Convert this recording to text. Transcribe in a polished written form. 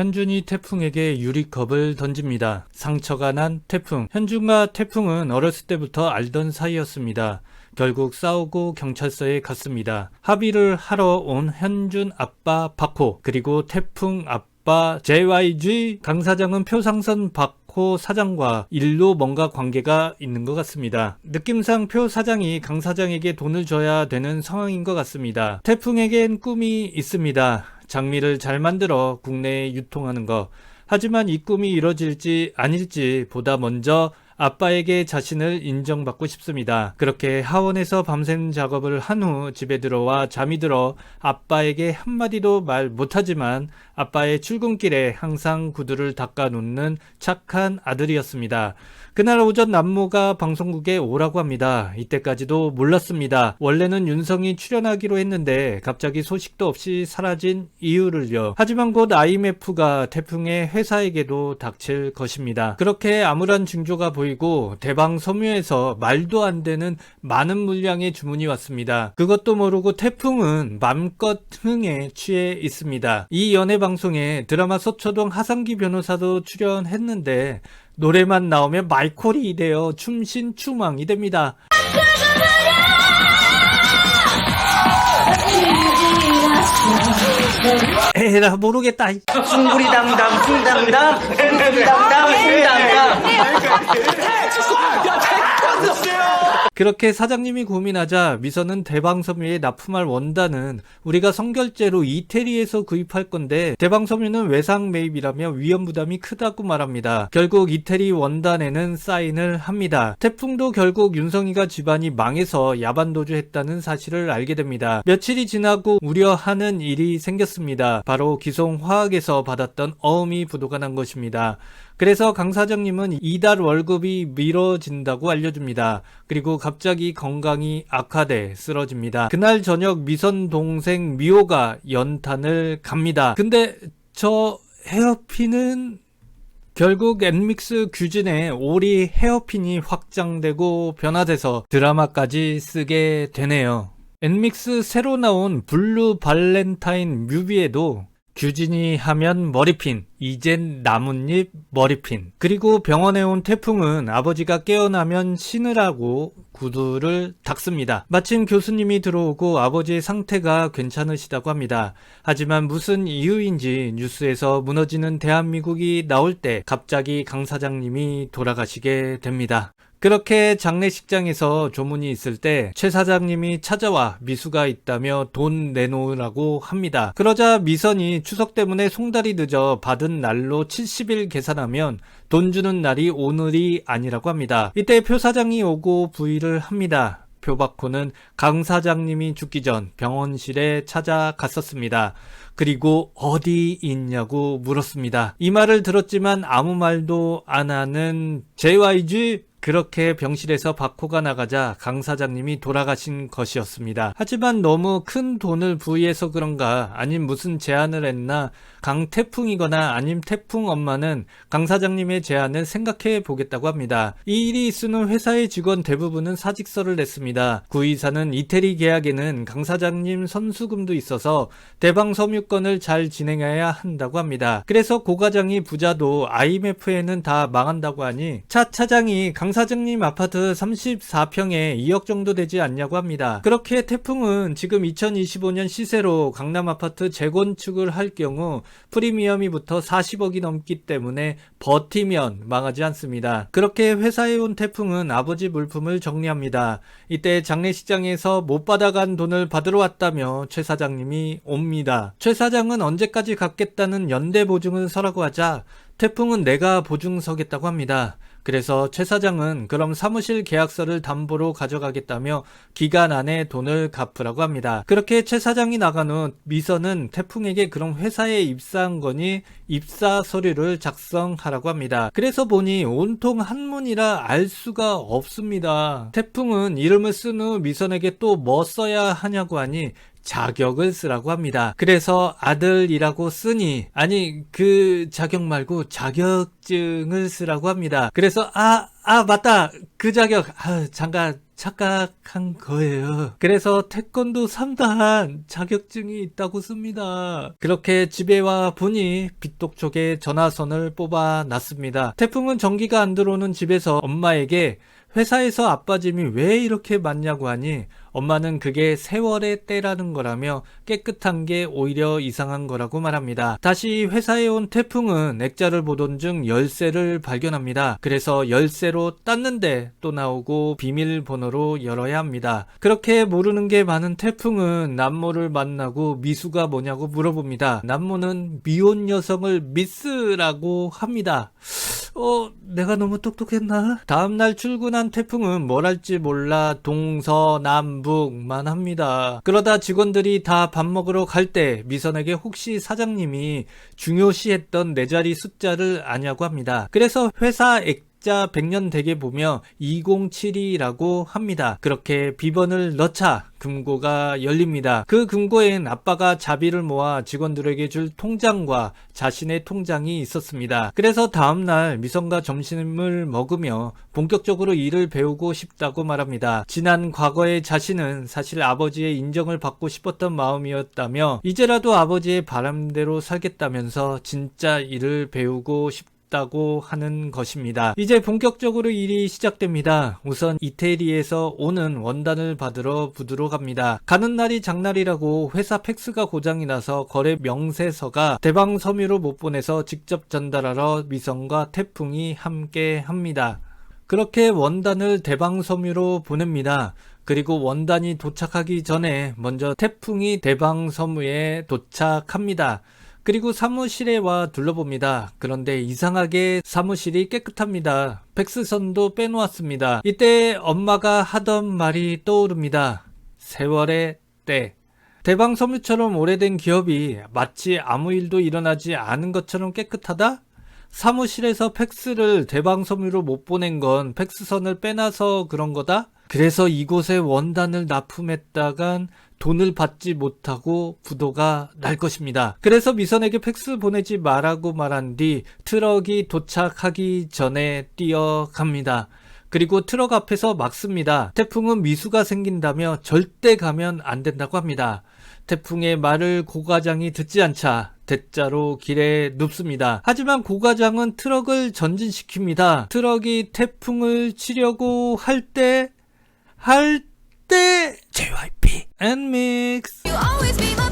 현준이 태풍에게 유리컵을 던집니다. 상처가 난 태풍. 현준과 태풍은 어렸을 때부터 알던 사이였습니다. 결국 싸우고 경찰서에 갔습니다. 합의를 하러 온 현준 아빠 박호, 그리고 태풍 아빠 JYG 강 사장은 표상선 박호 사장과 일로 뭔가 관계가 있는 것 같습니다. 느낌상 표 사장이 강 사장에게 돈을 줘야 되는 상황인 것 같습니다. 태풍에겐 꿈이 있습니다. 장미를 잘 만들어 국내에 유통하는 것. 하지만 이 꿈이 이뤄질지 아닐지 보다 먼저 아빠에게 자신을 인정받고 싶습니다. 그렇게 하원에서 밤샘 작업을 한 후 집에 들어와 잠이 들어 아빠에게 한마디도 말 못하지만 아빠의 출근길에 항상 구두를 닦아 놓는 착한 아들이었습니다. 그날 오전 남모가 방송국에 오라고 합니다. 이때까지도 몰랐습니다. 원래는 윤성이 출연하기로 했는데 갑자기 소식도 없이 사라진 이유를요. 하지만 곧 IMF가 태풍의 회사에게도 닥칠 것입니다. 그렇게 암울한 징조가 보이고 대방섬유에서 말도 안 되는 많은 물량의 주문이 왔습니다. 그것도 모르고 태풍은 맘껏 흥에 취해 있습니다. 이 연예방송에 드라마 서초동 하상기 변호사도 출연했는데 노래만 나오면 말콜이 되어 춤신추망이 됩니다. 에라 모르겠다. 숭구리당당 숭당당 숭당당 숭당당. 그렇게 사장님이 고민하자 미선은 대방섬유에 납품할 원단은 우리가 선결제로 이태리에서 구입할 건데 대방섬유는 외상 매입이라며 위험 부담이 크다고 말합니다. 결국 이태리 원단에는 사인을 합니다. 태풍도 결국 윤성이가 집안이 망해서 야반도주했다는 사실을 알게 됩니다. 며칠이 지나고 우려하는 일이 생겼습니다. 바로 기송화학에서 받았던 어음이 부도가 난 것입니다. 그래서 강 사장님은 이달 월급이 미뤄진다고 알려줍니다. 그리고 갑자기 건강이 악화돼 쓰러집니다. 그날 저녁 미선 동생 미호가 연탄을 갑니다. 근데 저 헤어핀은 결국 엔믹스 규진의 오리 헤어핀이 확장되고 변화돼서 드라마까지 쓰게 되네요. 엔믹스 새로 나온 블루 발렌타인 뮤비에도 규진이 하면 머리핀, 이젠 나뭇잎 머리핀. 그리고 병원에 온 태풍은 아버지가 깨어나면 신으라고 구두를 닦습니다. 마침 교수님이 들어오고 아버지의 상태가 괜찮으시다고 합니다. 하지만 무슨 이유인지 뉴스에서 무너지는 대한민국이 나올 때 갑자기 강 사장님이 돌아가시게 됩니다. 그렇게 장례식장에서 조문이 있을 때 최 사장님이 찾아와 미수가 있다며 돈 내놓으라고 합니다. 그러자 미선이 추석 때문에 송달이 늦어 받은 날로 70일 계산하면 돈 주는 날이 오늘이 아니라고 합니다. 이때 표 사장이 오고 부의를 합니다. 표박호는 강 사장님이 죽기 전 병원실에 찾아갔었습니다. 그리고 어디 있냐고 물었습니다. 이 말을 들었지만 아무 말도 안 하는 JYG. 그렇게 병실에서 박호가 나가자 강 사장님이 돌아가신 것이었습니다. 하지만 너무 큰 돈을 부의해서 그런가 아님 무슨 제안을 했나 강태풍이거나 아님 태풍 엄마는 강 사장님의 제안을 생각해 보겠다고 합니다. 이 일이 있으는 회사의 직원 대부분은 사직서를 냈습니다. 구이사는 이태리 계약에는 강 사장님 선수금도 있어서 대방섬유건을 잘 진행해야 한다고 합니다. 그래서 고 과장이 부자도 IMF에는 다 망한다고 하니 차 차장이 강 사장님 아파트 34평에 2억 정도 되지 않냐고 합니다. 그렇게 태풍은 지금 2025년 시세로 강남 아파트 재건축을 할 경우 프리미엄이부터 40억이 넘기 때문에 버티면 망하지 않습니다. 그렇게 회사에 온 태풍은 아버지 물품을 정리합니다. 이때 장례식장에서 못 받아간 돈을 받으러 왔다며 최 사장님이 옵니다. 최 사장은 언제까지 갚겠다는 연대 보증을 서라고 하자 태풍은 내가 보증 서겠다고 합니다. 그래서 최 사장은 그럼 사무실 계약서를 담보로 가져가겠다며 기간 안에 돈을 갚으라고 합니다. 그렇게 최 사장이 나간 후 미선은 태풍에게 그럼 회사에 입사한 거니 입사 서류를 작성하라고 합니다. 그래서 보니 온통 한문이라 알 수가 없습니다. 태풍은 이름을 쓴 후 미선에게 또 뭐 써야 하냐고 하니 자격을 쓰라고 합니다. 그래서 아들이라고 쓰니 아니 그 자격 말고 자격증을 쓰라고 합니다. 그래서 아, 맞다. 그 자격. 잠깐 착각한 거예요. 그래서 태권도 3단 자격증이 있다고 씁니다. 그렇게 집에 와 보니 빚독 쪽에 전화선을 뽑아 놨습니다. 태풍은 전기가 안 들어오는 집에서 엄마에게 회사에서 아빠짐이 왜 이렇게 많냐고 하니 엄마는 그게 세월의 때라는 거라며 깨끗한 게 오히려 이상한 거라고 말합니다. 다시 회사에 온 태풍은 액자를 보던 중 열쇠를 발견합니다. 그래서 열쇠로 땄는데 또 나오고 비밀번호로 열어야 합니다. 그렇게 모르는 게 많은 태풍은 남모를 만나고 미수가 뭐냐고 물어봅니다. 남모는 미혼 여성을 미스라고 합니다. 내가 너무 똑똑했나? 다음날 출근한 태풍은 뭘 할지 몰라 동서남북만 합니다. 그러다 직원들이 다 밥 먹으러 갈 때 미선에게 혹시 사장님이 중요시했던 네 자리 숫자를 아냐고 합니다. 그래서 회사 액자 100년 대게 보며 2072라고 합니다. 그렇게 비번을 넣자 금고가 열립니다. 그 금고엔 아빠가 자비를 모아 직원들에게 줄 통장과 자신의 통장이 있었습니다. 그래서 다음날 미선과 점심을 먹으며 본격적으로 일을 배우고 싶다고 말합니다. 지난 과거의 자신은 사실 아버지의 인정을 받고 싶었던 마음이었다며 이제라도 아버지의 바람대로 살겠다면서 진짜 일을 배우고 싶다고 하는 것입니다. 이제 본격적으로 일이 시작됩니다. 우선 이태리에서 오는 원단을 받으러 부두로 갑니다. 가는 날이 장날이라고 회사 팩스가 고장이 나서 거래 명세서가 대방섬유로 못 보내서 직접 전달하러 미선과 태풍이 함께 합니다. 그렇게 원단을 대방섬유로 보냅니다. 그리고 원단이 도착하기 전에 먼저 태풍이 대방섬유에 도착합니다. 그리고 사무실에 와 둘러봅니다. 그런데 이상하게 사무실이 깨끗합니다. 팩스선도 빼놓았습니다. 이때 엄마가 하던 말이 떠오릅니다. 세월의 때. 대방섬유처럼 오래된 기업이 마치 아무 일도 일어나지 않은 것처럼 깨끗하다? 사무실에서 팩스를 대방섬유로 못 보낸 건 팩스선을 빼놔서 그런 거다? 그래서 이곳에 원단을 납품했다간 돈을 받지 못하고 부도가 날 것입니다. 그래서 미선에게 팩스 보내지 말라고 말한 뒤 트럭이 도착하기 전에 뛰어갑니다. 그리고 트럭 앞에서 막습니다. 태풍은 미수가 생긴다며 절대 가면 안 된다고 합니다. 태풍의 말을 고과장이 듣지 않자 대자로 길에 눕습니다. 하지만 고과장은 트럭을 전진시킵니다. 트럭이 태풍을 치려고 할 때 JYP and Mix. You always be my